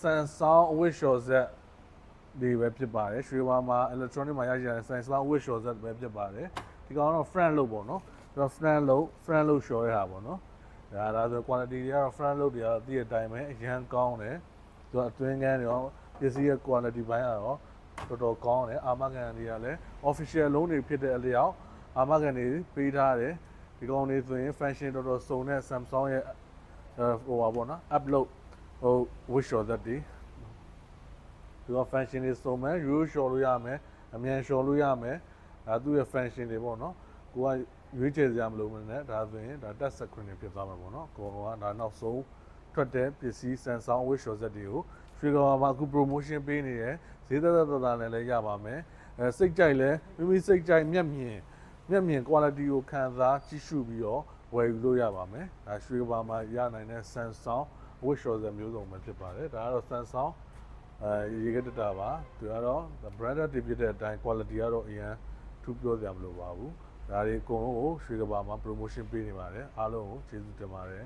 Samsung with shortset ဒီပဲဖြစ်ပါတယ်ရွှေဘာမှာ electronic မှာရရှိတဲ့ Samsung with shortset ပဲဖြစ်ပါတယ်ဒီကောင်တော့ front load ပေါ့နော်သူက front load short ရတာပေါ့နော်ဒါဆို quality တွေကတော့ front load တွေကတော့အတိအတိုင်းပဲအရန်ကောင်းတယ်သူကအတွင်းကန်းတွေရောပစ္စည်းရဲ့ quality ဘိုင်းကတော့တော်တော်ကောင်းတယ်အာမခံတွေကလည်း official လုံးတွေဖြစ်တဲ့အလျောက်အာမခံတွေပေးထားတယ်ဒီကောင်တွေဆိုရင် function တော်တော်စုံတဲ့ Samsung ရဲ့ဟိုပါပေါ့နော် upload ဟို with shortset တွေသူက function တွေစုံမယ် root short လို့ရမယ်အမြန် short လို့ရမယ်ဒါသူ့ရဲ့ function တွေပေါ့နော်ကိုကရွေးချယ်စရာမလိုဘူးနဲ့ဒါဆိုရင်ဒါ touch screen တွေဖြစ်သွားမှာပေါ့နော်ကိုကဒါနောက်ဆုံးထွက်တဲ့ပစ္စည်း Samsung with shortset တွေကိုရွှေကဘာမှာအခု promotion ပေးနေတယ်ဈေးသက်သက်သာနဲ့လည်းရပါမယ်စိတ်ကြိုက်လဲမိမိစိတ်ကြိုက်မျက်မြင် quality ကိုခံစားကြည့်ရှုပြီးတော့ဝယ်ယူလို့ရပါမယ်ဒါရွှေကဘာမှာရနိုင်တဲ့ Samsung with shortset မျိုးစုံပဲဖြစ်ပါတယ်ဒါကတော့ Samsung ရေကတတာပါသူကတော့ branded တည်ဖြစ်တဲ့အတိုင်း quality ကတော့အရင်ထူးပြောစရာမလိုပါဘူးဒါတွေအကုန်လုံးကိုရွှေကဘာမှာ promotion ပေးနေပါတယ်အားလုံးကိုကျေးဇူးတင်ပါတယ်